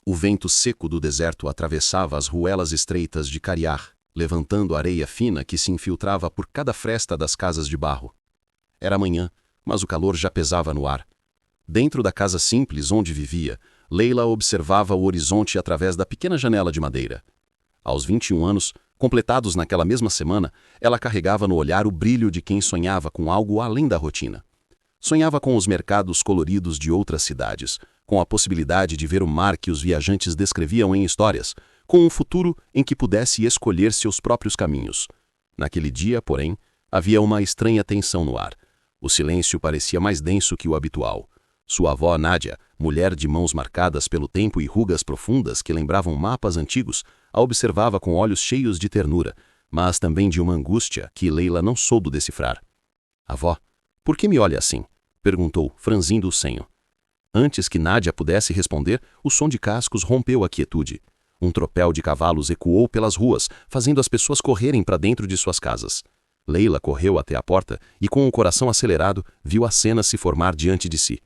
O vento seco do deserto atravessava as ruelas estreitas de Cariar, levantando areia fina que se infiltrava por cada fresta das casas de barro. Era manhã, mas o calor já pesava no ar. Dentro da casa simples onde vivia, Leila observava o horizonte através da pequena janela de madeira. Aos 21 anos, completados naquela mesma semana, ela carregava no olhar o brilho de quem sonhava com algo além da rotina. Sonhava com os mercados coloridos de outras cidades, com a possibilidade de ver o mar que os viajantes descreviam em histórias, com um futuro em que pudesse escolher seus próprios caminhos. Naquele dia, porém, havia uma estranha tensão no ar. O silêncio parecia mais denso que o habitual. Sua avó Nádia, mulher de mãos marcadas pelo tempo e rugas profundas que lembravam mapas antigos, a observava com olhos cheios de ternura, mas também de uma angústia que Leila não soube decifrar. "Avó, por que me olha assim?" perguntou, franzindo o senho. Antes que Nádia pudesse responder, o som de cascos rompeu a quietude. Um tropel de cavalos ecoou pelas ruas, fazendo as pessoas correrem para dentro de suas casas. Leila correu até a porta e, com o coração acelerado, viu a cena se formar diante de si.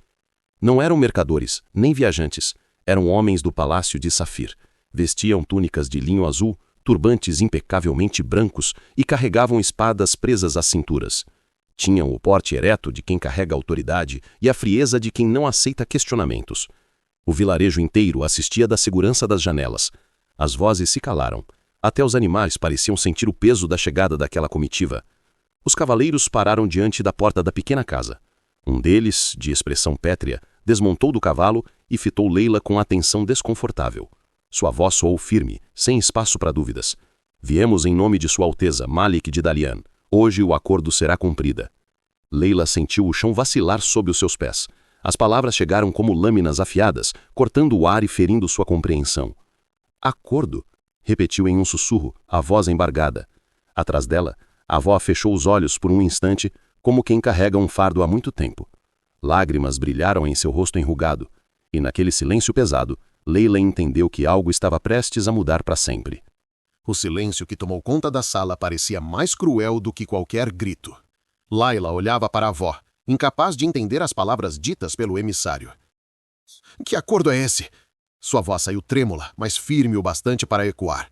Não eram mercadores, nem viajantes. Eram homens do palácio de Safir. Vestiam túnicas de linho azul, turbantes impecavelmente brancos e carregavam espadas presas às cinturas. Tinham o porte ereto de quem carrega autoridade e a frieza de quem não aceita questionamentos. O vilarejo inteiro assistia da segurança das janelas. As vozes se calaram. Até os animais pareciam sentir o peso da chegada daquela comitiva. Os cavaleiros pararam diante da porta da pequena casa. Um deles, de expressão pétrea, desmontou do cavalo e fitou Leila com atenção desconfortável. Sua voz soou firme, sem espaço para dúvidas. "Viemos em nome de Sua Alteza, Malik de Dalian. Hoje o acordo será cumprida." Leila sentiu o chão vacilar sob os seus pés. As palavras chegaram como lâminas afiadas, cortando o ar e ferindo sua compreensão. "Acordo?" repetiu em um sussurro, a voz embargada. Atrás dela, a avó fechou os olhos por um instante, como quem carrega um fardo há muito tempo. Lágrimas brilharam em seu rosto enrugado, e naquele silêncio pesado, Leila entendeu que algo estava prestes a mudar para sempre. O silêncio que tomou conta da sala parecia mais cruel do que qualquer grito. Laila olhava para a avó, incapaz de entender as palavras ditas pelo emissário. "Que acordo é esse?" Sua voz saiu trêmula, mas firme o bastante para ecoar.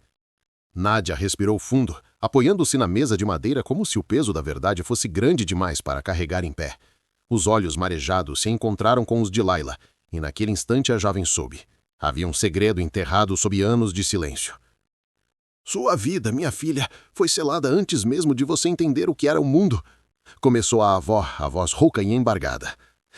Nádia respirou fundo, apoiando-se na mesa de madeira como se o peso da verdade fosse grande demais para carregar em pé. Os olhos marejados se encontraram com os de Laila, e naquele instante a jovem soube. Havia um segredo enterrado sob anos de silêncio. "Sua vida, minha filha, foi selada antes mesmo de você entender o que era o mundo." Começou a avó, a voz rouca e embargada.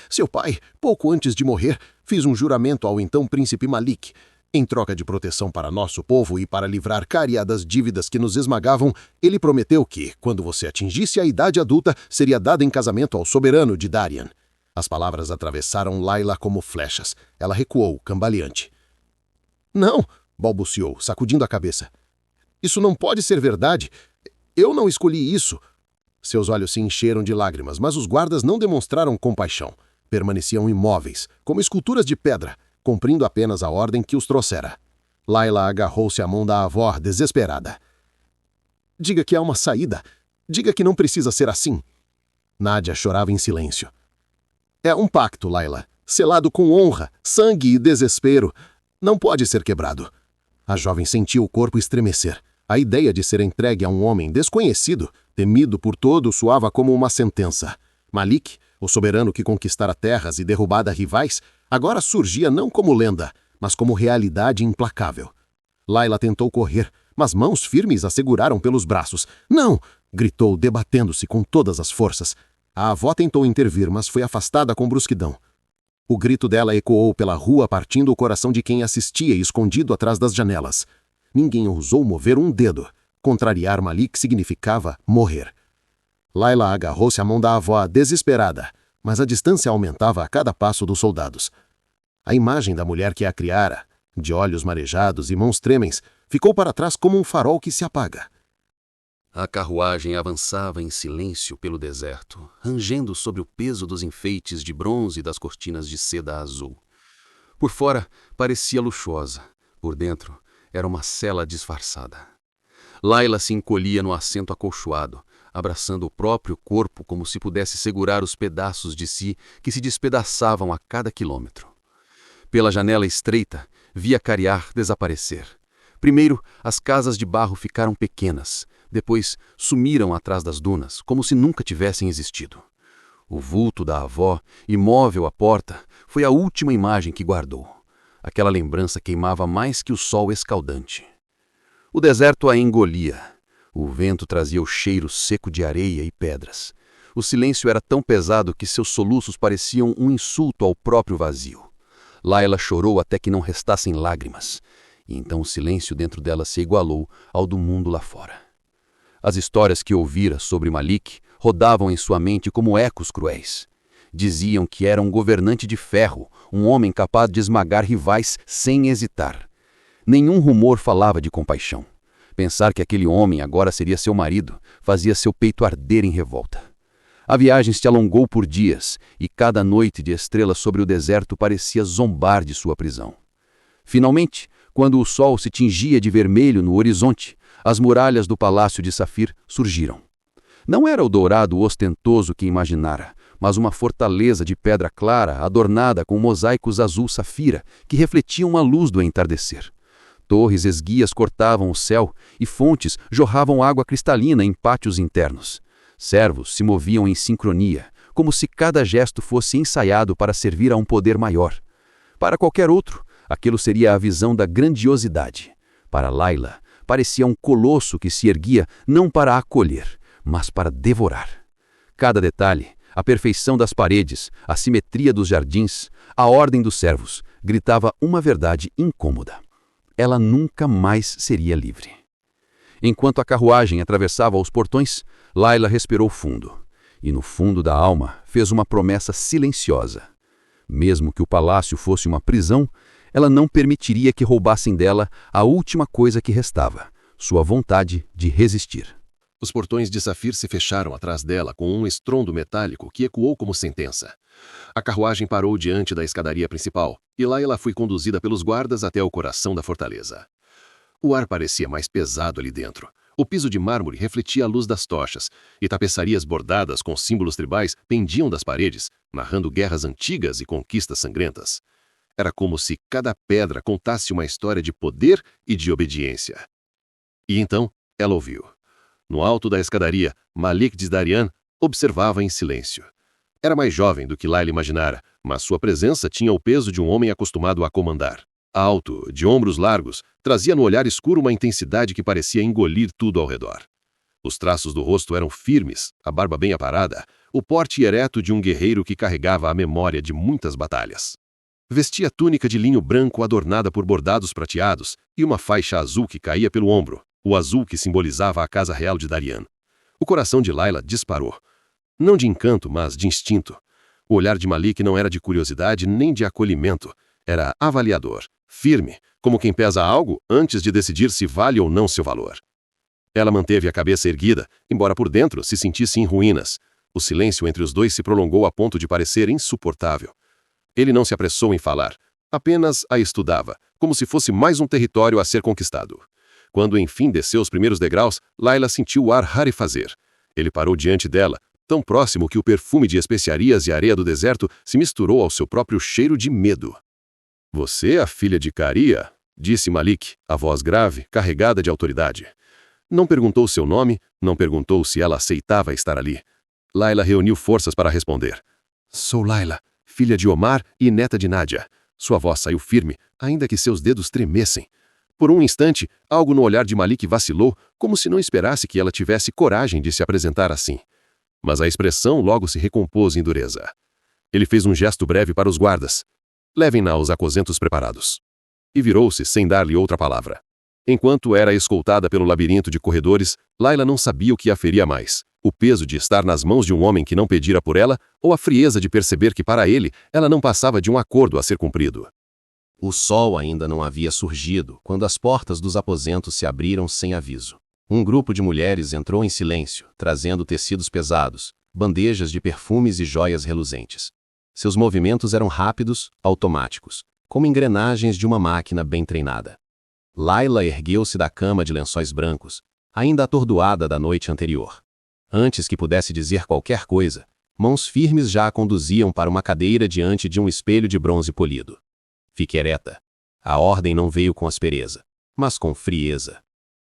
"Seu pai, pouco antes de morrer, fez um juramento ao então príncipe Malik. Em troca de proteção para nosso povo e para livrar Caria das dívidas que nos esmagavam, ele prometeu que, quando você atingisse a idade adulta, seria dada em casamento ao soberano de Darian." As palavras atravessaram Laila como flechas. Ela recuou, cambaleante. "Não!" balbuciou, sacudindo a cabeça. "Isso não pode ser verdade. Eu não escolhi isso." Seus olhos se encheram de lágrimas, mas os guardas não demonstraram compaixão. Permaneciam imóveis, como esculturas de pedra, cumprindo apenas a ordem que os trouxera. Laila agarrou-se à mão da avó, desesperada. "Diga que há uma saída. Diga que não precisa ser assim." Nádia chorava em silêncio. "É um pacto, Laila, selado com honra, sangue e desespero. Não pode ser quebrado." A jovem sentiu o corpo estremecer. A ideia de ser entregue a um homem desconhecido, temido por todos, soava como uma sentença. Malik, o soberano que conquistara terras e derrubara rivais, agora surgia não como lenda, mas como realidade implacável. Laila tentou correr, mas mãos firmes a seguraram pelos braços. "Não!" gritou, debatendo-se com todas as forças. A avó tentou intervir, mas foi afastada com brusquidão. O grito dela ecoou pela rua, partindo o coração de quem assistia escondido atrás das janelas. Ninguém ousou mover um dedo. Contrariar Malik significava morrer. Laila agarrou-se à mão da avó, desesperada, mas a distância aumentava a cada passo dos soldados. A imagem da mulher que a criara, de olhos marejados e mãos trêmeis, ficou para trás como um farol que se apaga. A carruagem avançava em silêncio pelo deserto, rangendo sobre o peso dos enfeites de bronze e das cortinas de seda azul. Por fora, parecia luxuosa. Por dentro, era uma cela disfarçada. Laila se encolhia no assento acolchoado, abraçando o próprio corpo como se pudesse segurar os pedaços de si que se despedaçavam a cada quilômetro. Pela janela estreita, via Cariar desaparecer. Primeiro, as casas de barro ficaram pequenas, depois sumiram atrás das dunas, como se nunca tivessem existido. O vulto da avó, imóvel à porta, foi a última imagem que guardou. Aquela lembrança queimava mais que o sol escaldante. O deserto a engolia. O vento trazia o cheiro seco de areia e pedras. O silêncio era tão pesado que seus soluços pareciam um insulto ao próprio vazio. Layla chorou até que não restassem lágrimas, e então o silêncio dentro dela se igualou ao do mundo lá fora. As histórias que ouvira sobre Malik rodavam em sua mente como ecos cruéis. Diziam que era um governante de ferro, um homem capaz de esmagar rivais sem hesitar. Nenhum rumor falava de compaixão. Pensar que aquele homem agora seria seu marido fazia seu peito arder em revolta. A viagem se alongou por dias, e cada noite de estrelas sobre o deserto parecia zombar de sua prisão. Finalmente, quando o sol se tingia de vermelho no horizonte, as muralhas do palácio de Safir surgiram. Não era o dourado ostentoso que imaginara, mas uma fortaleza de pedra clara adornada com mosaicos azul-safira que refletiam a luz do entardecer. Torres esguias cortavam o céu e fontes jorravam água cristalina em pátios internos. Servos se moviam em sincronia, como se cada gesto fosse ensaiado para servir a um poder maior. Para qualquer outro, aquilo seria a visão da grandiosidade. Para Layla, parecia um colosso que se erguia não para acolher, mas para devorar. Cada detalhe, a perfeição das paredes, a simetria dos jardins, a ordem dos servos, gritava uma verdade incômoda. Ela nunca mais seria livre. Enquanto a carruagem atravessava os portões, Layla respirou fundo, e no fundo da alma fez uma promessa silenciosa. Mesmo que o palácio fosse uma prisão, ela não permitiria que roubassem dela a última coisa que restava, sua vontade de resistir. Os portões de Safir se fecharam atrás dela com um estrondo metálico que ecoou como sentença. A carruagem parou diante da escadaria principal, e Layla foi conduzida pelos guardas até o coração da fortaleza. O ar parecia mais pesado ali dentro. O piso de mármore refletia a luz das tochas, e tapeçarias bordadas com símbolos tribais pendiam das paredes, narrando guerras antigas e conquistas sangrentas. Era como se cada pedra contasse uma história de poder e de obediência. E então ela ouviu. No alto da escadaria, Malik Dzdarian observava em silêncio. Era mais jovem do que Layla imaginara, mas sua presença tinha o peso de um homem acostumado a comandar. Alto, de ombros largos, trazia no olhar escuro uma intensidade que parecia engolir tudo ao redor. Os traços do rosto eram firmes, a barba bem aparada, o porte ereto de um guerreiro que carregava a memória de muitas batalhas. Vestia túnica de linho branco adornada por bordados prateados e uma faixa azul que caía pelo ombro, o azul que simbolizava a casa real de Darian. O coração de Layla disparou. Não de encanto, mas de instinto. O olhar de Malik não era de curiosidade nem de acolhimento. Era avaliador, firme, como quem pesa algo antes de decidir se vale ou não seu valor. Ela manteve a cabeça erguida, embora por dentro se sentisse em ruínas. O silêncio entre os dois se prolongou a ponto de parecer insuportável. Ele não se apressou em falar, apenas a estudava, como se fosse mais um território a ser conquistado. Quando enfim desceu os primeiros degraus, Layla sentiu o ar rarefazer. Ele parou diante dela, tão próximo que o perfume de especiarias e areia do deserto se misturou ao seu próprio cheiro de medo. "Você é a filha de Caria?", disse Malik, a voz grave, carregada de autoridade. Não perguntou seu nome, não perguntou se ela aceitava estar ali. Layla reuniu forças para responder. "Sou Layla, filha de Omar e neta de Nádia." Sua voz saiu firme, ainda que seus dedos tremessem. Por um instante, algo no olhar de Malik vacilou, como se não esperasse que ela tivesse coragem de se apresentar assim. Mas a expressão logo se recompôs em dureza. Ele fez um gesto breve para os guardas. "Levem-na aos aposentos preparados." E virou-se sem dar-lhe outra palavra. Enquanto era escoltada pelo labirinto de corredores, Layla não sabia o que a feria mais. O peso de estar nas mãos de um homem que não pedira por ela, ou a frieza de perceber que para ele, ela não passava de um acordo a ser cumprido. O sol ainda não havia surgido quando as portas dos aposentos se abriram sem aviso. Um grupo de mulheres entrou em silêncio, trazendo tecidos pesados, bandejas de perfumes e joias reluzentes. Seus movimentos eram rápidos, automáticos, como engrenagens de uma máquina bem treinada. Layla ergueu-se da cama de lençóis brancos, ainda atordoada da noite anterior. Antes que pudesse dizer qualquer coisa, mãos firmes já a conduziam para uma cadeira diante de um espelho de bronze polido. "Fique ereta." A ordem não veio com aspereza, mas com frieza.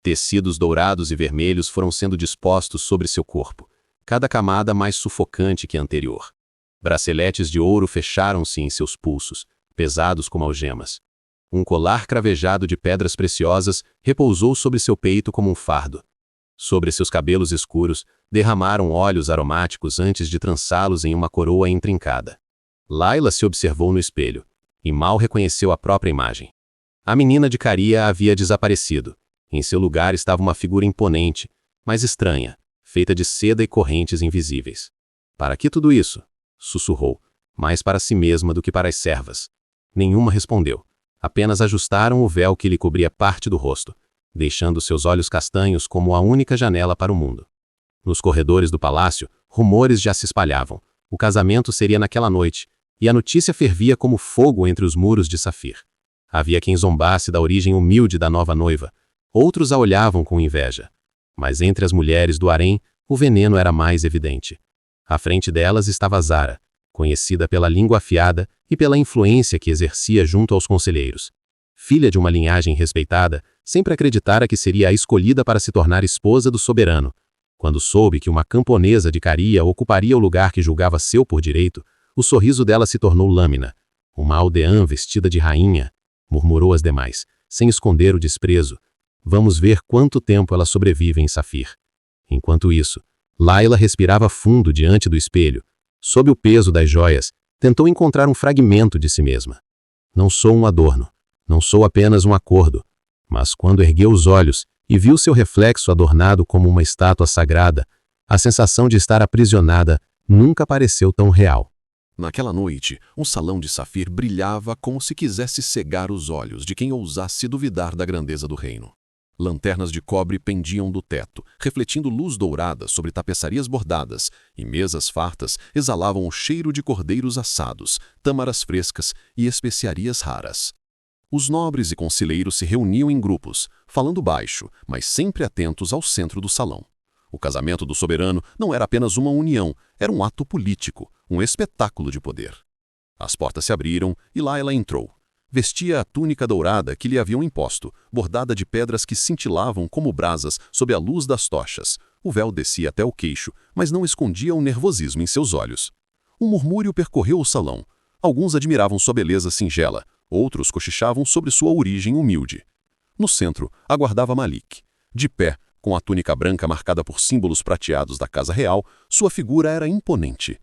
Tecidos dourados e vermelhos foram sendo dispostos sobre seu corpo, cada camada mais sufocante que a anterior. Braceletes de ouro fecharam-se em seus pulsos, pesados como algemas. Um colar cravejado de pedras preciosas repousou sobre seu peito como um fardo. Sobre seus cabelos escuros, derramaram óleos aromáticos antes de trançá-los em uma coroa intrincada. Layla se observou no espelho, e mal reconheceu a própria imagem. A menina de Caria havia desaparecido. Em seu lugar estava uma figura imponente, mas estranha, feita de seda e correntes invisíveis. Para que tudo isso? Sussurrou, mais para si mesma do que para as servas. Nenhuma respondeu. Apenas ajustaram o véu que lhe cobria parte do rosto, deixando seus olhos castanhos como a única janela para o mundo. Nos corredores do palácio, rumores já se espalhavam. O casamento seria naquela noite, e a notícia fervia como fogo entre os muros de Safir. Havia quem zombasse da origem humilde da nova noiva. Outros a olhavam com inveja. Mas entre as mulheres do harém, o veneno era mais evidente. À frente delas estava Zara, conhecida pela língua afiada e pela influência que exercia junto aos conselheiros. Filha de uma linhagem respeitada, sempre acreditara que seria a escolhida para se tornar esposa do soberano. Quando soube que uma camponesa de Caria ocuparia o lugar que julgava seu por direito, o sorriso dela se tornou lâmina. Uma aldeã vestida de rainha, murmurou as demais, sem esconder o desprezo. Vamos ver quanto tempo ela sobrevive em Safir. Enquanto isso, Layla respirava fundo diante do espelho. Sob o peso das joias, tentou encontrar um fragmento de si mesma. Não sou um adorno, não sou apenas um acordo. Mas quando ergueu os olhos e viu seu reflexo adornado como uma estátua sagrada, a sensação de estar aprisionada nunca pareceu tão real. Naquela noite, um salão de Safir brilhava como se quisesse cegar os olhos de quem ousasse duvidar da grandeza do reino. Lanternas de cobre pendiam do teto, refletindo luz dourada sobre tapeçarias bordadas, e mesas fartas exalavam o cheiro de cordeiros assados, tâmaras frescas e especiarias raras. Os nobres e conselheiros se reuniam em grupos, falando baixo, mas sempre atentos ao centro do salão. O casamento do soberano não era apenas uma união, era um ato político, um espetáculo de poder. As portas se abriram e Layla entrou. Vestia a túnica dourada que lhe haviam imposto, bordada de pedras que cintilavam como brasas sob a luz das tochas. O véu descia até o queixo, mas não escondia o nervosismo em seus olhos. Um murmúrio percorreu o salão. Alguns admiravam sua beleza singela, outros cochichavam sobre sua origem humilde. No centro, aguardava Malik. De pé, com a túnica branca marcada por símbolos prateados da casa real, sua figura era imponente.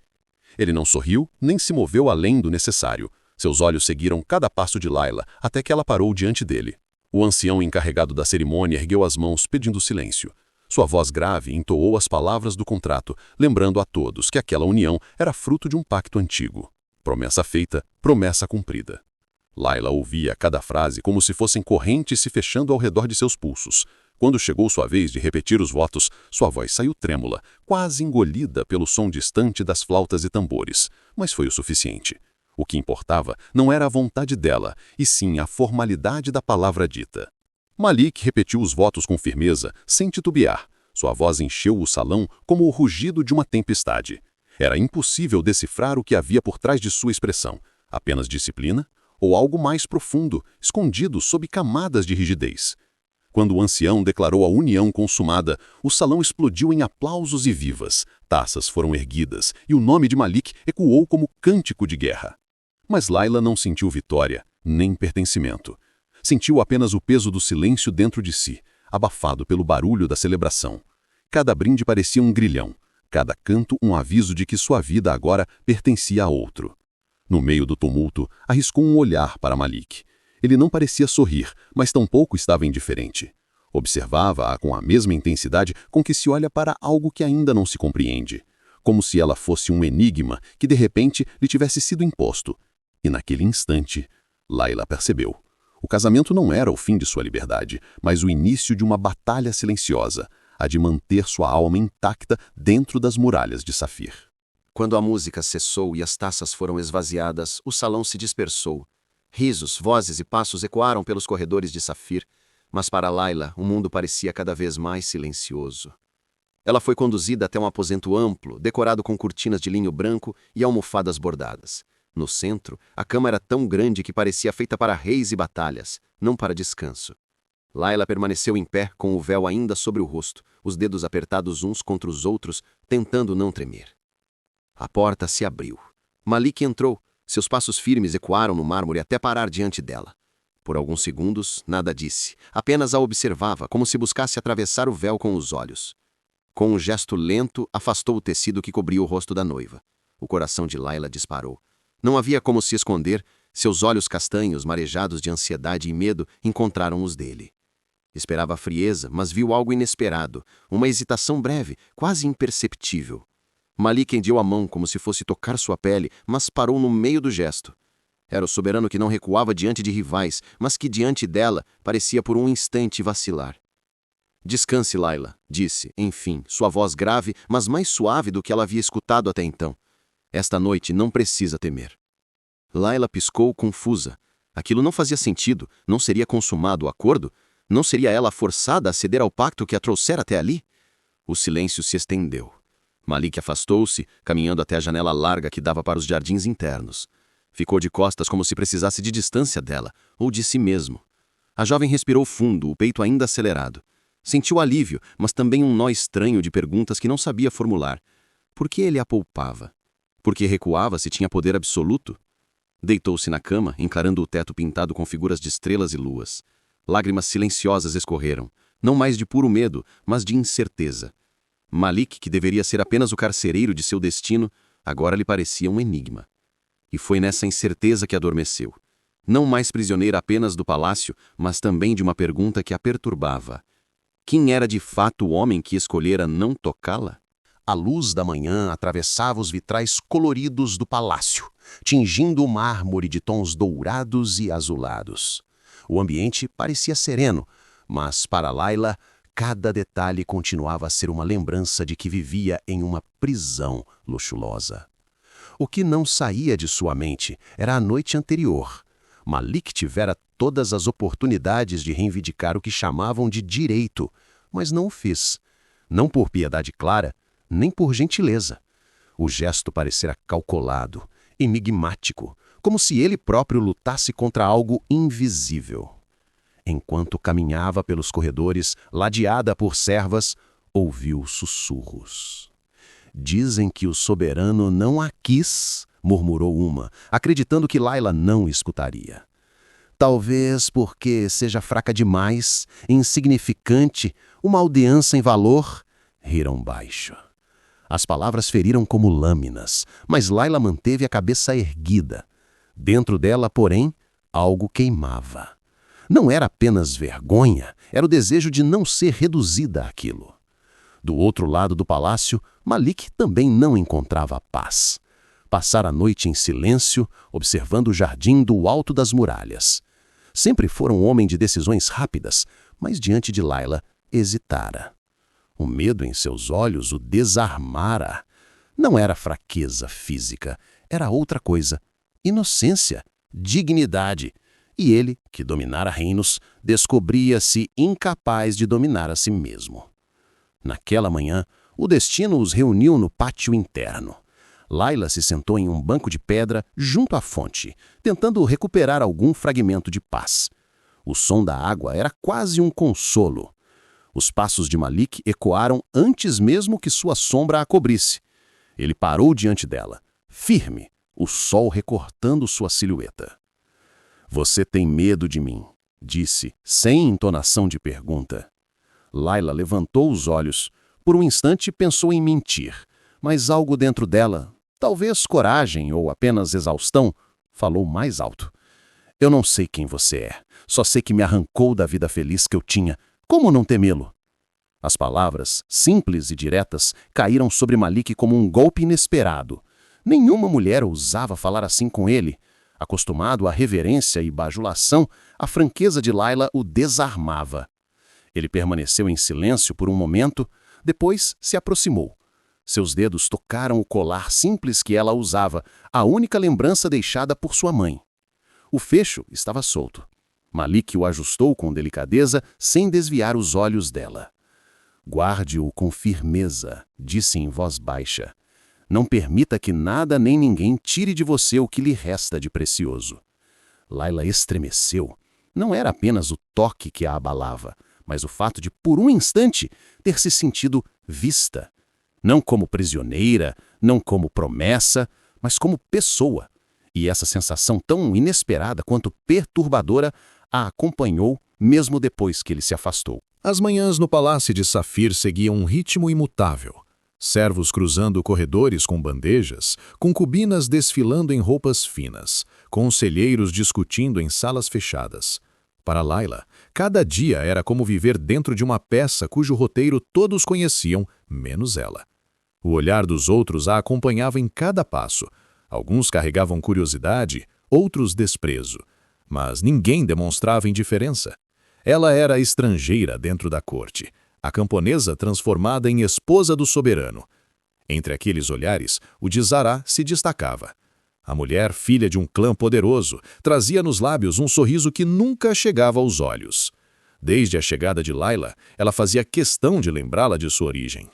Ele não sorriu, nem se moveu além do necessário. Seus olhos seguiram cada passo de Layla, até que ela parou diante dele. O ancião encarregado da cerimônia ergueu as mãos pedindo silêncio. Sua voz grave entoou as palavras do contrato, lembrando a todos que aquela união era fruto de um pacto antigo. Promessa feita, promessa cumprida. Layla ouvia cada frase como se fossem correntes se fechando ao redor de seus pulsos. Quando chegou sua vez de repetir os votos, sua voz saiu trêmula, quase engolida pelo som distante das flautas e tambores, mas foi o suficiente. O que importava não era a vontade dela, e sim a formalidade da palavra dita. Malik repetiu os votos com firmeza, sem titubear. Sua voz encheu o salão como o rugido de uma tempestade. Era impossível decifrar o que havia por trás de sua expressão. Apenas disciplina? Ou algo mais profundo, escondido sob camadas de rigidez? Quando o ancião declarou a união consumada, o salão explodiu em aplausos e vivas. Taças foram erguidas, e o nome de Malik ecoou como cântico de guerra. Mas Layla não sentiu vitória, nem pertencimento. Sentiu apenas o peso do silêncio dentro de si, abafado pelo barulho da celebração. Cada brinde parecia um grilhão, cada canto um aviso de que sua vida agora pertencia a outro. No meio do tumulto, arriscou um olhar para Malik. Ele não parecia sorrir, mas tampouco estava indiferente. Observava-a com a mesma intensidade com que se olha para algo que ainda não se compreende, como se ela fosse um enigma que de repente lhe tivesse sido imposto. E naquele instante, Layla percebeu. O casamento não era o fim de sua liberdade, mas o início de uma batalha silenciosa, a de manter sua alma intacta dentro das muralhas de Safir. Quando a música cessou e as taças foram esvaziadas, o salão se dispersou. Risos, vozes e passos ecoaram pelos corredores de Safir, mas para Layla o mundo parecia cada vez mais silencioso. Ela foi conduzida até um aposento amplo, decorado com cortinas de linho branco e almofadas bordadas. No centro, a cama era tão grande que parecia feita para reis e batalhas, não para descanso. Layla permaneceu em pé, com o véu ainda sobre o rosto, os dedos apertados uns contra os outros, tentando não tremer. A porta se abriu. Malik entrou. Seus passos firmes ecoaram no mármore até parar diante dela. Por alguns segundos, nada disse. Apenas a observava, como se buscasse atravessar o véu com os olhos. Com um gesto lento, afastou o tecido que cobria o rosto da noiva. O coração de Layla disparou. Não havia como se esconder. Seus olhos castanhos, marejados de ansiedade e medo, encontraram os dele. Esperava a frieza, mas viu algo inesperado. Uma hesitação breve, quase imperceptível. Malik endiou a mão como se fosse tocar sua pele, mas parou no meio do gesto. Era o soberano que não recuava diante de rivais, mas que diante dela parecia por um instante vacilar. Descanse, Layla, disse, enfim, sua voz grave, mas mais suave do que ela havia escutado até então. Esta noite não precisa temer. Layla piscou, confusa. Aquilo não fazia sentido. Não seria consumado o acordo? Não seria ela forçada a ceder ao pacto que a trouxera até ali? O silêncio se estendeu. Malik afastou-se, caminhando até a janela larga que dava para os jardins internos. Ficou de costas como se precisasse de distância dela, ou de si mesmo. A jovem respirou fundo, o peito ainda acelerado. Sentiu alívio, mas também um nó estranho de perguntas que não sabia formular. Por que ele a poupava? Por que recuava se tinha poder absoluto? Deitou-se na cama, encarando o teto pintado com figuras de estrelas e luas. Lágrimas silenciosas escorreram, não mais de puro medo, mas de incerteza. Malik, que deveria ser apenas o carcereiro de seu destino, agora lhe parecia um enigma. E foi nessa incerteza que adormeceu. Não mais prisioneira apenas do palácio, mas também de uma pergunta que a perturbava. Quem era de fato o homem que escolhera não tocá-la? A luz da manhã atravessava os vitrais coloridos do palácio, tingindo o mármore de tons dourados e azulados. O ambiente parecia sereno, mas para Layla, cada detalhe continuava a ser uma lembrança de que vivia em uma prisão luxuosa. O que não saía de sua mente era a noite anterior. Malik tivera todas as oportunidades de reivindicar o que chamavam de direito, mas não o fez. Não por piedade clara, nem por gentileza. O gesto parecera calculado, enigmático, como se ele próprio lutasse contra algo invisível. Enquanto caminhava pelos corredores, ladeada por servas, ouviu sussurros. Dizem que o soberano não a quis, murmurou uma, acreditando que Layla não escutaria. Talvez porque seja fraca demais, insignificante, uma aldeã sem valor, riram baixo. As palavras feriram como lâminas, mas Layla manteve a cabeça erguida. Dentro dela, porém, algo queimava. Não era apenas vergonha, era o desejo de não ser reduzida àquilo. Do outro lado do palácio, Malik também não encontrava paz. Passara a noite em silêncio, observando o jardim do alto das muralhas. Sempre fora um homem de decisões rápidas, mas diante de Layla, hesitara. O medo em seus olhos o desarmara. Não era fraqueza física, era outra coisa. Inocência, dignidade. E ele, que dominara reinos, descobria-se incapaz de dominar a si mesmo. Naquela manhã, o destino os reuniu no pátio interno. Layla se sentou em um banco de pedra junto à fonte, tentando recuperar algum fragmento de paz. O som da água era quase um consolo. Os passos de Malik ecoaram antes mesmo que sua sombra a cobrisse. Ele parou diante dela, firme, o sol recortando sua silhueta. Você tem medo de mim, disse, sem entonação de pergunta. Layla levantou os olhos. Por um instante pensou em mentir, mas algo dentro dela, talvez coragem ou apenas exaustão, falou mais alto. Eu não sei quem você é, só sei que me arrancou da vida feliz que eu tinha. Como não temê-lo? As palavras, simples e diretas, caíram sobre Malik como um golpe inesperado. Nenhuma mulher ousava falar assim com ele. Acostumado à reverência e bajulação, a franqueza de Layla o desarmava. Ele permaneceu em silêncio por um momento, depois se aproximou. Seus dedos tocaram o colar simples que ela usava, a única lembrança deixada por sua mãe. O fecho estava solto. Malik o ajustou com delicadeza, sem desviar os olhos dela. Guarde-o com firmeza, disse em voz baixa. Não permita que nada nem ninguém tire de você o que lhe resta de precioso. Layla estremeceu. Não era apenas o toque que a abalava, mas o fato de, por um instante, ter se sentido vista. Não como prisioneira, não como promessa, mas como pessoa. E essa sensação tão inesperada quanto perturbadora a acompanhou mesmo depois que ele se afastou. As manhãs no palácio de Safir seguiam um ritmo imutável. Servos cruzando corredores com bandejas, concubinas desfilando em roupas finas, conselheiros discutindo em salas fechadas. Para Layla, cada dia era como viver dentro de uma peça cujo roteiro todos conheciam, menos ela. O olhar dos outros a acompanhava em cada passo. Alguns carregavam curiosidade, outros desprezo. Mas ninguém demonstrava indiferença. Ela era estrangeira dentro da corte, a camponesa transformada em esposa do soberano. Entre aqueles olhares, o de Zará se destacava. A mulher, filha de um clã poderoso, trazia nos lábios um sorriso que nunca chegava aos olhos. Desde a chegada de Layla, ela fazia questão de lembrá-la de sua origem.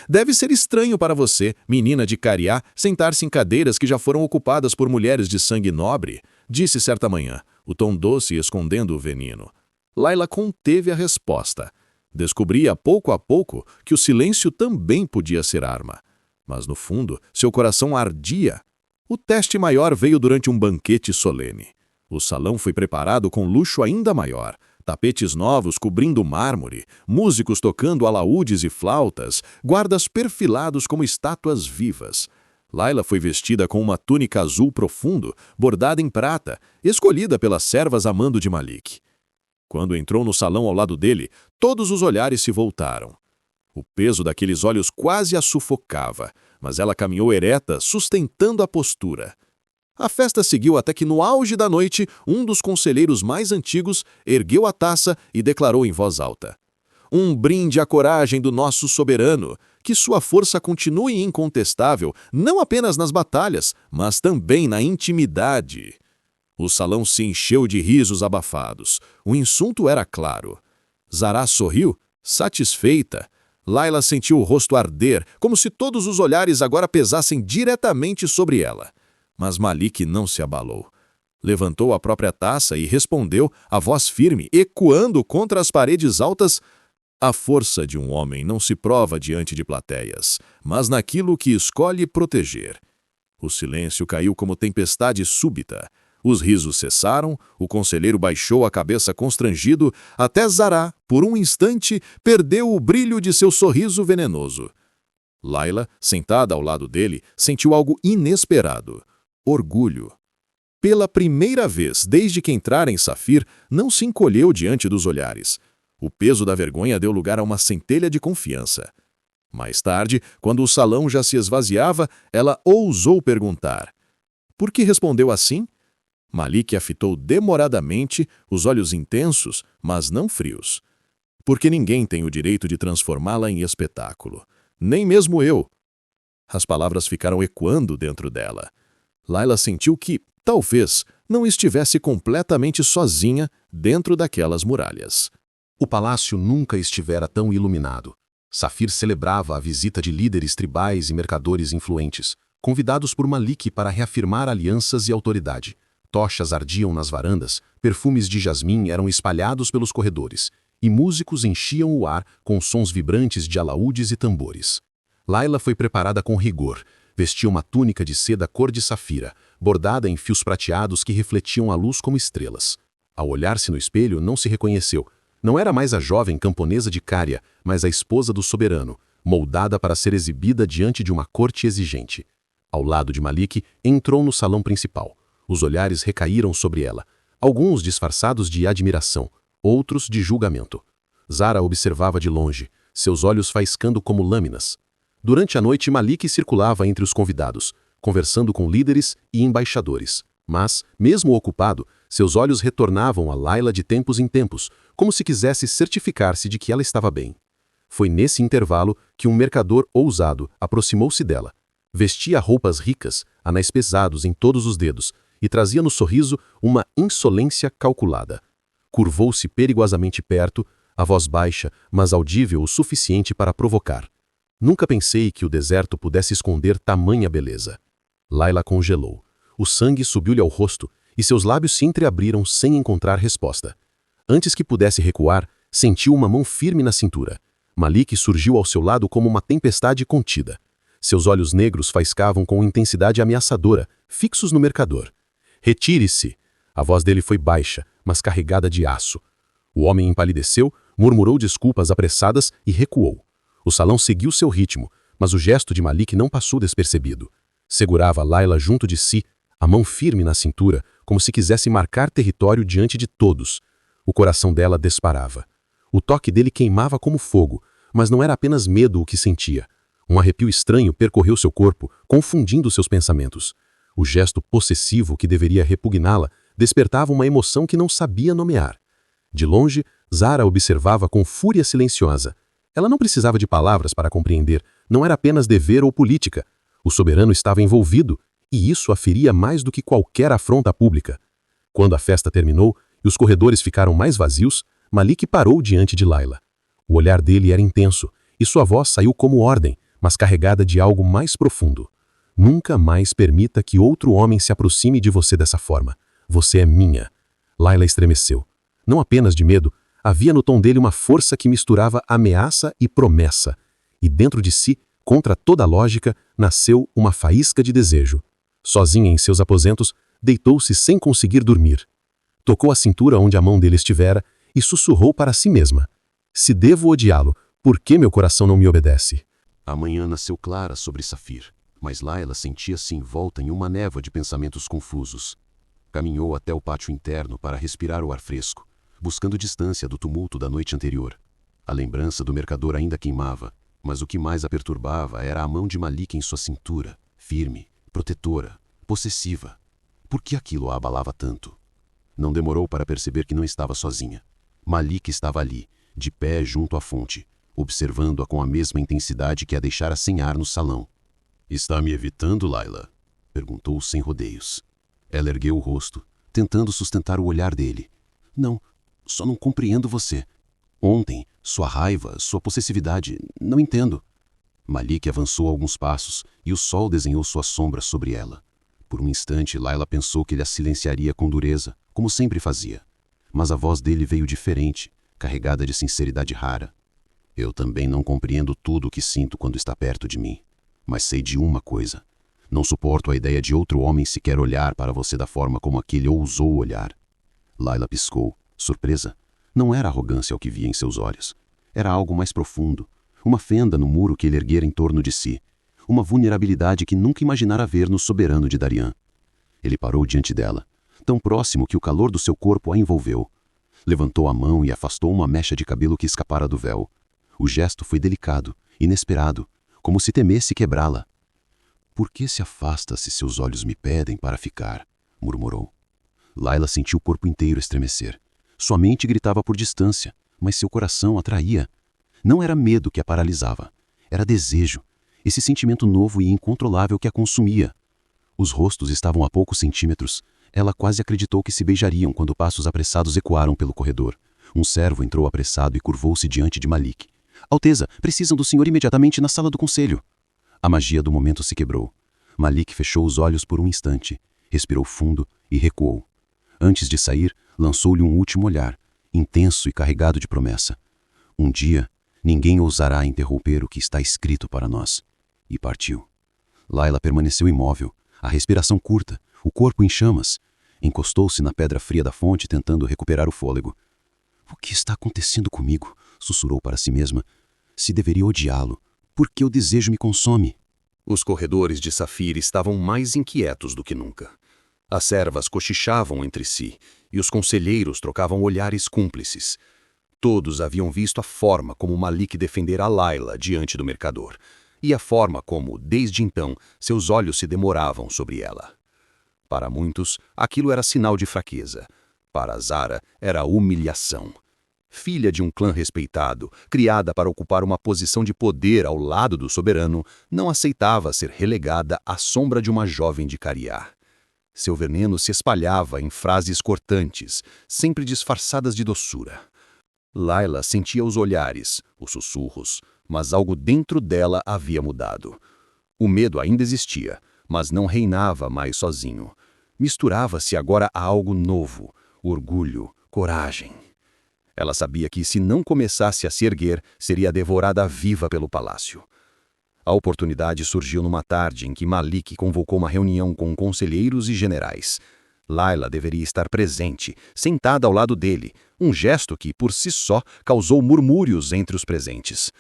Deve ser estranho para você, menina de Cariá, sentar-se em cadeiras que já foram ocupadas por mulheres de sangue nobre, disse certa manhã, o tom doce escondendo o veneno. Layla conteve a resposta. Descobria pouco a pouco que o silêncio também podia ser arma. Mas no fundo, seu coração ardia. O teste maior veio durante um banquete solene. O salão foi preparado com luxo ainda maior. Tapetes novos cobrindo mármore, músicos tocando alaúdes e flautas, guardas perfilados como estátuas vivas. Layla foi vestida com uma túnica azul profundo, bordada em prata, escolhida pelas servas a mando de Malik. Quando entrou no salão ao lado dele, todos os olhares se voltaram. O peso daqueles olhos quase a sufocava, mas ela caminhou ereta, sustentando a postura. A festa seguiu até que, no auge da noite, um dos conselheiros mais antigos ergueu a taça e declarou em voz alta: "Um brinde à coragem do nosso soberano, que sua força continue incontestável, não apenas nas batalhas, mas também na intimidade." O salão se encheu de risos abafados. O insulto era claro. Zará sorriu, satisfeita. Layla sentiu o rosto arder, como se todos os olhares agora pesassem diretamente sobre ela. Mas Malik não se abalou. Levantou a própria taça e respondeu, a voz firme, ecoando contra as paredes altas: "A força de um homem não se prova diante de plateias, mas naquilo que escolhe proteger." O silêncio caiu como tempestade súbita. Os risos cessaram, o conselheiro baixou a cabeça constrangido, até Zará, por um instante, perdeu o brilho de seu sorriso venenoso. Layla, sentada ao lado dele, sentiu algo inesperado: orgulho. Pela primeira vez desde que entrara em Safir, não se encolheu diante dos olhares. O peso da vergonha deu lugar a uma centelha de confiança. Mais tarde, quando o salão já se esvaziava, ela ousou perguntar: "Por que respondeu assim?" Malik a fitou demoradamente, os olhos intensos, mas não frios. "Porque ninguém tem o direito de transformá-la em espetáculo. Nem mesmo eu." As palavras ficaram ecoando dentro dela. Layla sentiu que, talvez, não estivesse completamente sozinha dentro daquelas muralhas. O palácio nunca estivera tão iluminado. Safir celebrava a visita de líderes tribais e mercadores influentes, convidados por Malik para reafirmar alianças e autoridade. Tochas ardiam nas varandas, perfumes de jasmim eram espalhados pelos corredores, e músicos enchiam o ar com sons vibrantes de alaúdes e tambores. Layla foi preparada com rigor. Vestia uma túnica de seda cor de safira, bordada em fios prateados que refletiam a luz como estrelas. Ao olhar-se no espelho, não se reconheceu. Não era mais a jovem camponesa de Cária, mas a esposa do soberano, moldada para ser exibida diante de uma corte exigente. Ao lado de Malik, entrou no salão principal. Os olhares recaíram sobre ela, alguns disfarçados de admiração, outros de julgamento. Zará observava de longe, seus olhos faiscando como lâminas. Durante a noite, Malik circulava entre os convidados, conversando com líderes e embaixadores. Mas, mesmo ocupado, seus olhos retornavam a Layla de tempos em tempos, como se quisesse certificar-se de que ela estava bem. Foi nesse intervalo que um mercador ousado aproximou-se dela. Vestia roupas ricas, anéis pesados em todos os dedos, e trazia no sorriso uma insolência calculada. Curvou-se perigosamente perto, a voz baixa, mas audível o suficiente para provocar: Nunca pensei que o deserto pudesse esconder tamanha beleza. Layla congelou. O sangue subiu-lhe ao rosto e seus lábios se entreabriram sem encontrar resposta. Antes que pudesse recuar, sentiu uma mão firme na cintura. Malik surgiu ao seu lado como uma tempestade contida. Seus olhos negros faiscavam com intensidade ameaçadora, fixos no mercador. Retire-se! A voz dele foi baixa, mas carregada de aço. O homem empalideceu, murmurou desculpas apressadas e recuou. O salão seguiu seu ritmo, mas o gesto de Malik não passou despercebido. Segurava Layla junto de si, a mão firme na cintura, como se quisesse marcar território diante de todos. O coração dela disparava. O toque dele queimava como fogo, mas não era apenas medo o que sentia. Um arrepio estranho percorreu seu corpo, confundindo seus pensamentos. O gesto possessivo que deveria repugná-la despertava uma emoção que não sabia nomear. De longe, Zara observava com fúria silenciosa. Ela não precisava de palavras para compreender, não era apenas dever ou política. O soberano estava envolvido, e isso a feria mais do que qualquer afronta pública. Quando a festa terminou e os corredores ficaram mais vazios, Malik parou diante de Layla. O olhar dele era intenso, e sua voz saiu como ordem, mas carregada de algo mais profundo. Nunca mais permita que outro homem se aproxime de você dessa forma. Você é minha. Layla estremeceu. Não apenas de medo, havia no tom dele uma força que misturava ameaça e promessa. E dentro de si, contra toda lógica, nasceu uma faísca de desejo. Sozinha em seus aposentos, deitou-se sem conseguir dormir. Tocou a cintura onde a mão dele estivera e sussurrou para si mesma. Se devo odiá-lo, por que meu coração não me obedece? A manhã nasceu clara sobre Safir, mas Layla sentia-se envolta em uma névoa de pensamentos confusos. Caminhou até o pátio interno para respirar o ar fresco, buscando distância do tumulto da noite anterior. A lembrança do mercador ainda queimava, mas o que mais a perturbava era a mão de Malik em sua cintura, firme, protetora, possessiva. Por que aquilo a abalava tanto? Não demorou para perceber que não estava sozinha. Malik estava ali, de pé junto à fonte, observando-a com a mesma intensidade que a deixara sem ar no salão. "Está me evitando, Layla?" perguntou sem rodeios. Ela ergueu o rosto, tentando sustentar o olhar dele. "Não, só não compreendo você. Ontem, sua raiva, sua possessividade, não entendo." Malik avançou alguns passos e o sol desenhou sua sombra sobre ela. Por um instante, Layla pensou que ele a silenciaria com dureza, como sempre fazia. Mas a voz dele veio diferente, carregada de sinceridade rara. "Eu também não compreendo tudo o que sinto quando está perto de mim. Mas sei de uma coisa. Não suporto a ideia de outro homem sequer olhar para você da forma como aquele ousou olhar." Layla piscou, surpresa. Não era arrogância o que via em seus olhos. Era algo mais profundo. Uma fenda no muro que ele erguera em torno de si. Uma vulnerabilidade que nunca imaginara ver no soberano de Darian. Ele parou diante dela, tão próximo que o calor do seu corpo a envolveu. Levantou a mão e afastou uma mecha de cabelo que escapara do véu. O gesto foi delicado, inesperado, como se temesse quebrá-la. "Por que se afasta se seus olhos me pedem para ficar?" murmurou. Layla sentiu o corpo inteiro estremecer. Sua mente gritava por distância, mas seu coração atraía. Não era medo que a paralisava, era desejo, esse sentimento novo e incontrolável que a consumia. Os rostos estavam a poucos centímetros. Ela quase acreditou que se beijariam quando passos apressados ecoaram pelo corredor. Um servo entrou apressado e curvou-se diante de Malik. "Alteza, precisam do senhor imediatamente na sala do conselho." A magia do momento se quebrou. Malik fechou os olhos por um instante, respirou fundo e recuou. Antes de sair, lançou-lhe um último olhar, intenso e carregado de promessa. "Um dia, ninguém ousará interromper o que está escrito para nós." E partiu. Layla permaneceu imóvel, a respiração curta, o corpo em chamas. Encostou-se na pedra fria da fonte, tentando recuperar o fôlego. "O que está acontecendo comigo?" sussurrou para si mesma. "Se deveria odiá-lo, por que o desejo me consome?" Os corredores de Safir estavam mais inquietos do que nunca. As servas cochichavam entre si, e os conselheiros trocavam olhares cúmplices. Todos haviam visto a forma como Malik defendera Layla diante do mercador, e a forma como, desde então, seus olhos se demoravam sobre ela. Para muitos, aquilo era sinal de fraqueza. Para Zara, era humilhação. Filha de um clã respeitado, criada para ocupar uma posição de poder ao lado do soberano, não aceitava ser relegada à sombra de uma jovem de Cariar. Seu veneno se espalhava em frases cortantes, sempre disfarçadas de doçura. Layla sentia os olhares, os sussurros, Mas algo dentro dela havia mudado. O medo ainda existia, mas não reinava mais sozinho. Misturava-se agora a algo novo, orgulho, coragem. Ela sabia que, se não começasse a se erguer, seria devorada viva pelo palácio. A oportunidade surgiu numa tarde em que Malik convocou uma reunião com conselheiros e generais. Layla deveria estar presente, sentada ao lado dele, um gesto que, por si só, causou murmúrios entre os presentes.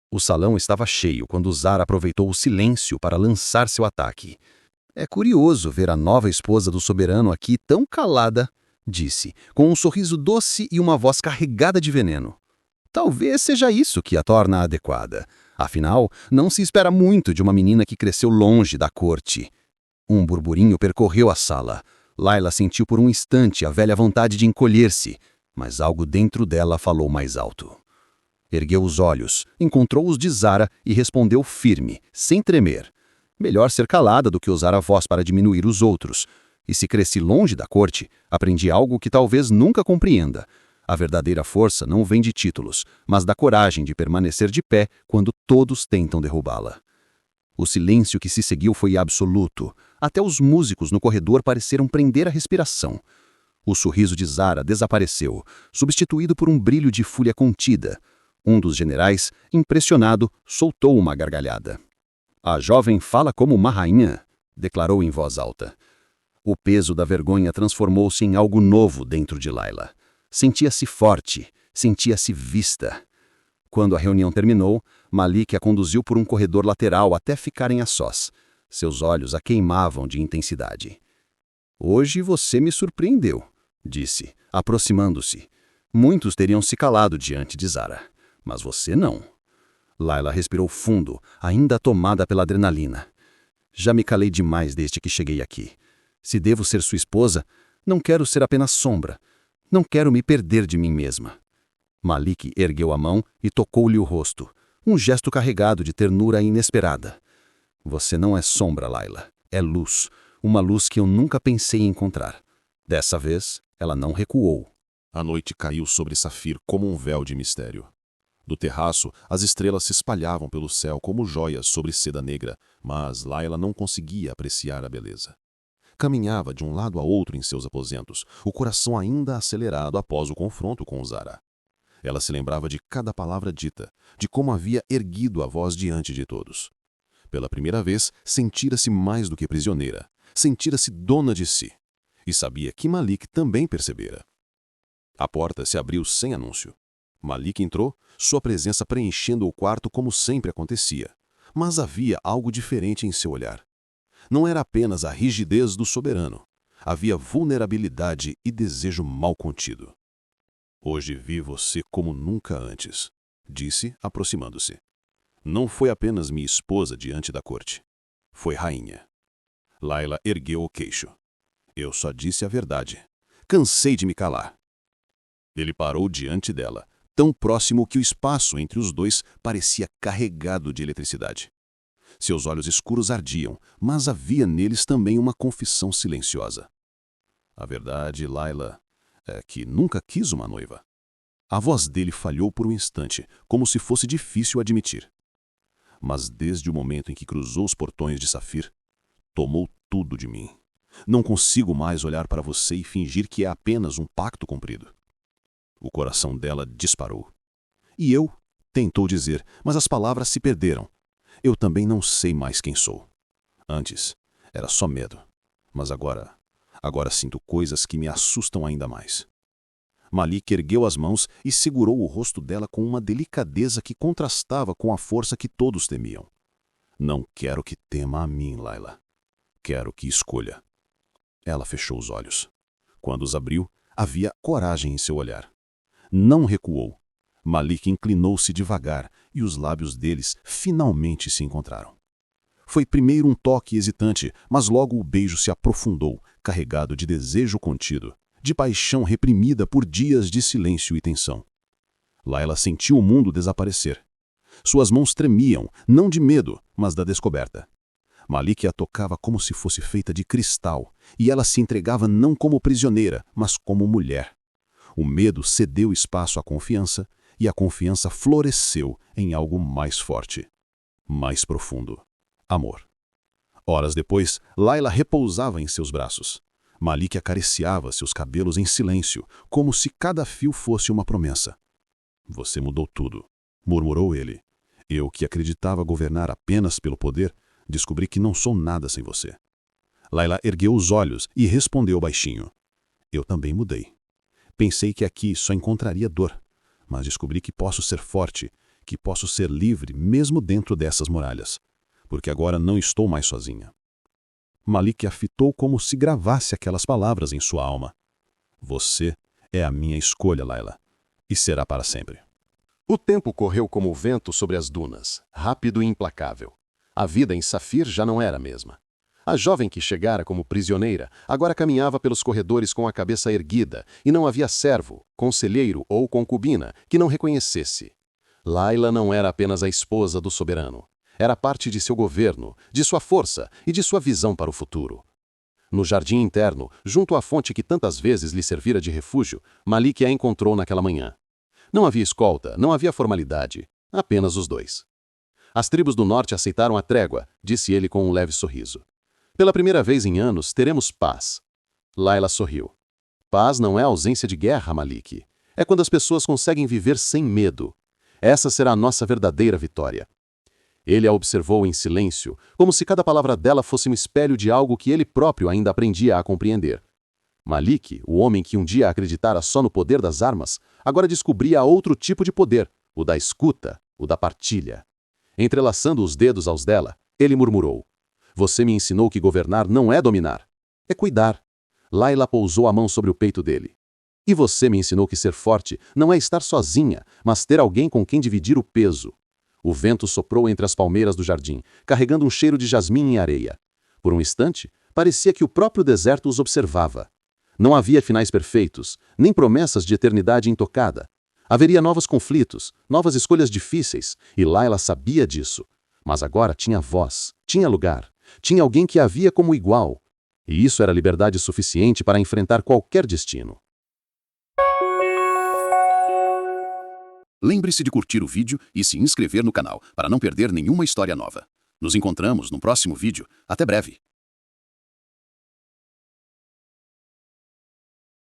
O salão estava cheio quando Zara aproveitou o silêncio para lançar seu ataque. "É curioso ver a nova esposa do soberano aqui tão calada", disse, com um sorriso doce e uma voz carregada de veneno. "Talvez seja isso que a torna adequada. Afinal, não se espera muito de uma menina que cresceu longe da corte." Um burburinho percorreu a sala. Layla sentiu por um instante a velha vontade de encolher-se, mas algo dentro dela falou mais alto. Ergueu os olhos, encontrou os de Zara e respondeu firme, sem tremer. Melhor ser calada do que usar a voz para diminuir os outros. E se cresci longe da corte, aprendi algo que talvez nunca compreenda. A verdadeira força não vem de títulos, mas da coragem de permanecer de pé quando todos tentam derrubá-la. O silêncio que se seguiu foi absoluto. Até os músicos no corredor pareceram prender a respiração. O sorriso de Zara desapareceu, substituído por um brilho de fúria contida. Um dos generais, impressionado, soltou uma gargalhada. "A jovem fala como uma rainha", declarou em voz alta. O peso da vergonha transformou-se em algo novo dentro de Layla. Sentia-se forte, sentia-se vista. Quando a reunião terminou, Malik a conduziu por um corredor lateral até ficarem a sós. Seus olhos a queimavam de intensidade. "Hoje você me surpreendeu", disse, aproximando-se. Muitos teriam se calado diante de Zara, mas você não. Layla respirou fundo, ainda tomada pela adrenalina. "Já me calei demais desde que cheguei aqui. Se devo ser sua esposa, não quero ser apenas sombra. Não quero me perder de mim mesma." Malik ergueu a mão e tocou-lhe o rosto, um gesto carregado de ternura inesperada. "Você não é sombra, Layla. É luz, uma luz que eu nunca pensei em encontrar." Dessa vez, ela não recuou. A noite caiu sobre Safir como um véu de mistério. Do terraço, as estrelas se espalhavam pelo céu como joias sobre seda negra, mas Layla não conseguia apreciar a beleza. Caminhava de um lado a outro em seus aposentos, o coração ainda acelerado após o confronto com Zara. Ela se lembrava de cada palavra dita, de como havia erguido a voz diante de todos. Pela primeira vez, sentira-se mais do que prisioneira, sentira-se dona de si. E sabia que Malik também percebera. A porta se abriu sem anúncio. Malik entrou, sua presença preenchendo o quarto como sempre acontecia. Mas havia algo diferente em seu olhar. Não era apenas a rigidez do soberano. Havia vulnerabilidade e desejo mal contido. "Hoje vi você como nunca antes", disse, aproximando-se. "Não foi apenas minha esposa diante da corte. Foi rainha." Layla ergueu o queixo. "Eu só disse a verdade. Cansei de me calar." Ele parou diante dela, tão próximo que o espaço entre os dois parecia carregado de eletricidade. Seus olhos escuros ardiam, mas havia neles também uma confissão silenciosa. "A verdade, Layla, é que nunca quis uma noiva." A voz dele falhou por um instante, como se fosse difícil admitir. "Mas desde o momento em que cruzou os portões de Safir, tomou tudo de mim. Não consigo mais olhar para você e fingir que é apenas um pacto cumprido." O coração dela disparou. "E eu?", tentou dizer, mas as palavras se perderam. "Eu também não sei mais quem sou. Antes, era só medo. Mas agora sinto coisas que me assustam ainda mais." Malik ergueu as mãos e segurou o rosto dela com uma delicadeza que contrastava com a força que todos temiam. "Não quero que tema a mim, Layla. Quero que escolha." Ela fechou os olhos. Quando os abriu, havia coragem em seu olhar. Não recuou. Malik inclinou-se devagar e os lábios deles finalmente se encontraram. Foi primeiro um toque hesitante, mas logo o beijo se aprofundou, carregado de desejo contido, de paixão reprimida por dias de silêncio e tensão. Layla sentiu o mundo desaparecer. Suas mãos tremiam, não de medo, mas da descoberta. Malik a tocava como se fosse feita de cristal, e ela se entregava não como prisioneira, mas como mulher. O medo cedeu espaço à confiança, e a confiança floresceu em algo mais forte, mais profundo: amor. Horas depois, Layla repousava em seus braços. Malik acariciava seus cabelos em silêncio, como se cada fio fosse uma promessa. Você mudou tudo, murmurou ele. Eu, que acreditava governar apenas pelo poder, descobri que não sou nada sem você. Layla ergueu os olhos e respondeu baixinho. Eu também mudei. Pensei que aqui só encontraria dor, mas descobri que posso ser forte, que posso ser livre mesmo dentro dessas muralhas, porque agora não estou mais sozinha. Malik a fitou como se gravasse aquelas palavras em sua alma. Você é a minha escolha, Layla, e será para sempre. O tempo correu como o vento sobre as dunas, rápido e implacável. A vida em Safir já não era a mesma. A jovem que chegara como prisioneira agora caminhava pelos corredores com a cabeça erguida e não havia servo, conselheiro ou concubina que não reconhecesse. Layla não era apenas a esposa do soberano. Era parte de seu governo, de sua força e de sua visão para o futuro. No jardim interno, junto à fonte que tantas vezes lhe servira de refúgio, Malik a encontrou naquela manhã. Não havia escolta, não havia formalidade, apenas os dois. As tribos do norte aceitaram a trégua, disse ele com um leve sorriso. Pela primeira vez em anos, teremos paz. Layla sorriu. Paz não é ausência de guerra, Malik. É quando as pessoas conseguem viver sem medo. Essa será a nossa verdadeira vitória. Ele a observou em silêncio, como se cada palavra dela fosse um espelho de algo que ele próprio ainda aprendia a compreender. Malik, o homem que um dia acreditara só no poder das armas, agora descobria outro tipo de poder, o da escuta, o da partilha. Entrelaçando os dedos aos dela, ele murmurou. Você me ensinou que governar não é dominar, é cuidar. Layla pousou a mão sobre o peito dele. E você me ensinou que ser forte não é estar sozinha, mas ter alguém com quem dividir o peso. O vento soprou entre as palmeiras do jardim, carregando um cheiro de jasmim e areia. Por um instante, parecia que o próprio deserto os observava. Não havia finais perfeitos, nem promessas de eternidade intocada. Haveria novos conflitos, novas escolhas difíceis, e Layla sabia disso. Mas agora tinha voz, tinha lugar, tinha alguém que a via como igual. E isso era liberdade suficiente para enfrentar qualquer destino. Lembre-se de curtir o vídeo e se inscrever no canal para não perder nenhuma história nova. Nos encontramos no próximo vídeo. Até breve!